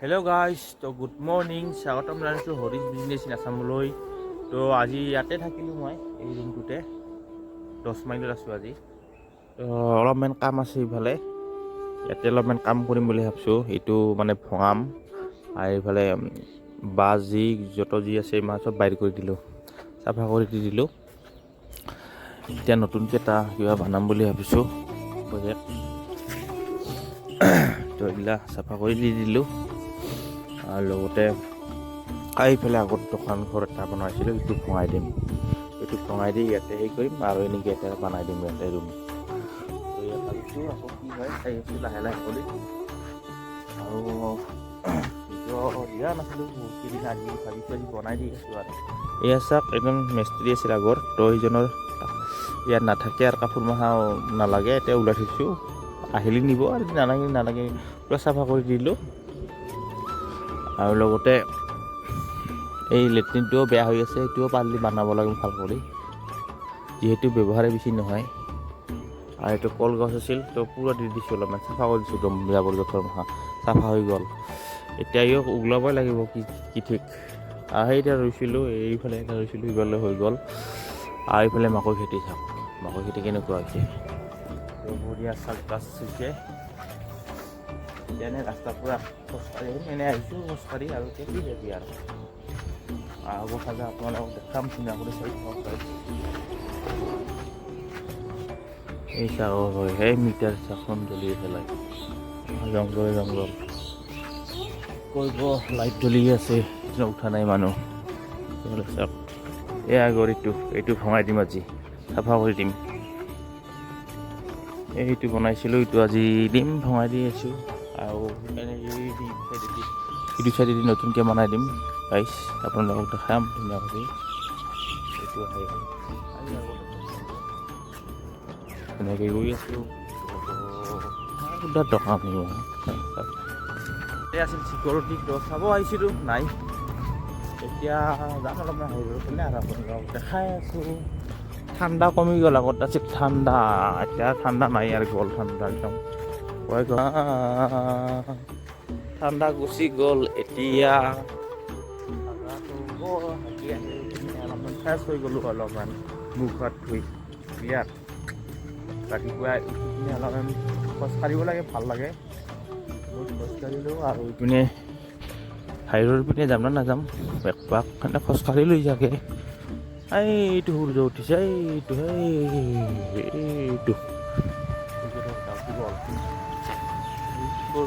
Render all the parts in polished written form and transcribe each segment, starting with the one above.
Hello' guys, তো good morning, স্বাগতম জনাইছোঁ হৰিজ বিজনেছ ইন আছামলৈ। তো আজি ইয়াতে থাকিলোঁ মই এই ৰুমটোতে 10 মাইলত আছোঁ আজি। তো অলপমান কাম আছে ইফালে, ইয়াতে অলপমান কাম কৰিম বুলি ভাবিছোঁ। এইটো মানে ভঙাম আৰু এইফালে বাছ য'ত যি আছে মই চব বাহিৰ কৰি দিলোঁ, চাফা কৰি দি দিলোঁ। এতিয়া নতুনকৈ এটা কিবা বনাম বুলি ভাবিছোঁ প্ৰজেক্ট, তো এইবিলাক চাফা কৰি দি দিলোঁ। আৰু লগতে এইফালে আগত দোকান ঘৰ এটা বনাইছিলোঁ, এইটো ভঙাই দিম। এইটো ভঙাই দি ইয়াতে হেৰি কৰিম আৰু এনেকৈ এটা বনাই দিম ইয়াতে ৰুম। তো ইয়াত ভাবিছোঁ আকৌ কি হয় চাই আছোঁ লাহে লাহে কৰি। আৰু ভিডিঅ' দিয়া নাছিলোঁ বহুত কেইদিন, আজি ভাবিছোঁ আজি বনাই দি আছোঁ। আৰু এয়া চাওক, এজন মিস্ত্ৰী আছিল আগৰ, তো সেইজনৰ ইয়াত নাথাকে আৰু কাপোৰ মাখা নালাগে, এতিয়া ওলাই থৈছোঁ। আহিলে নিব আৰু নালাগে পূৰা চাফা কৰি দিলোঁ। আৰু লগতে এই লেট্ৰিনটোও বেয়া হৈ আছে, সেইটোও পাৰিলে বনাব লাগে ভাল কৰি, যিহেতু ব্যৱহাৰে বেছি নহয়। আৰু এইটো কলগছ আছিল, তো পূৰা দি দিছোঁ, অলপমান চাফা কৰি দিছোঁ, দম জাবৰ জোঁথৰ মাখা চাফা হৈ গ'ল। এতিয়া ইয়ো ওলাবই লাগিব কি ঠিক। আৰু সেইটা ৰুইছিলোঁ, এইফালে এটা ৰুইছিলোঁ, সিফালে হৈ গ'ল। আৰু এইফালে মাকৈ খেতি চাওক, মাকৈ খেতি কেনেকুৱা হৈছে, তো বঢ়িয়া চাক গাছ হৈছে। এনে ৰাস্তাৰ পৰা খোজকাঢ়ি এনেই আহিছোঁ, খোজকাঢ়ি আৰু কি যাবি আৰু আগৰ ফালে আপোনালোকক দেখাম ধুনীয়া কৰি চাই এই চাওক হয় সেই মিটাৰ চাকখন জ্বলি পেলাই জংঘল কৰিব, লাইট জ্বলি আছে, উঠা নাই মানুহ। চাওক এই আগৰ এইটো ভঙাই দিম, আজি চাফা কৰি দিম। এইটো বনাইছিলোঁ, এইটো আজি দিম, ভঙাই দি আছোঁ। আৰু ইটো চাইডেদি নতুনকৈ বনাই দিম গাইছ, আপোনালোকক দেখাম ধুনীয়া কৰি। এইটো এনেকৈ গৈ আছোঁ, টকা আছিল চিকিউৰিটি, তো চাব আহিছিলোঁ নাই। এতিয়া যাম অলপমান হেৰি পিনে আৰু আপোনালোকক দেখাই আছোঁ। ঠাণ্ডা কমি গ'ল, আগত আছিল ঠাণ্ডা, এতিয়া ঠাণ্ডা নাই আৰু গ'ল ঠাণ্ডা একদম ঠাণ্ডা গুচি গ'ল। এতিয়া অলপমান ফ্ৰেছ হৈ গ'লোঁ, অলপমান মুখ হাত ধুই ক্লিয়াৰ। ৰাতিপুৱা উঠি পিনে অলপমান খোজকাঢ়িব লাগে, ভাল লাগে, খোজকাঢ়িলোঁ। আৰু ইপিনে হাইৰোৰ পিনে যাম না নাযাম বেকপাক মানে খোজকাঢ়ি লৈ যাগে। এইটো সূৰ্য উঠিছে, এইটো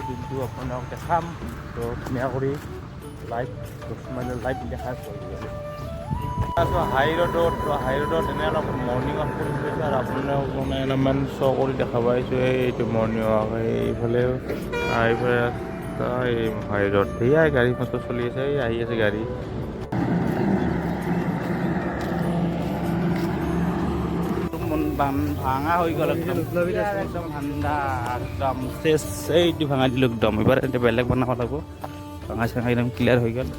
দিনটো আপোনাক দেখাম, তো ধুনীয়া কৰি লাইভ 10 মাইলৰ লাইভ দেখাই আছোঁ হাই ৰোডত এনে অলপ মৰ্ণিং ৱাক কৰি গৈছোঁ। আৰু আপোনালোকক মানে অলপমান শ্ব' কৰি দেখা পাইছোঁ, এইটো মৰ্ণিং ৱাক। এইফালে এই হাই ৰোড, সেয়াই গাড়ী মটৰ চলি আছে, আহি আছে গাড়ী। ভাঙা হৈ গ'ল একদম ঠাণ্ডা, একদম চেচ, এইটো ভাঙা দিলোঁ একদম। এবাৰ বেলেগ বনাব লাগিব, ভাঙা চাঙা একদম ক্লিয়াৰ হৈ গ'ল।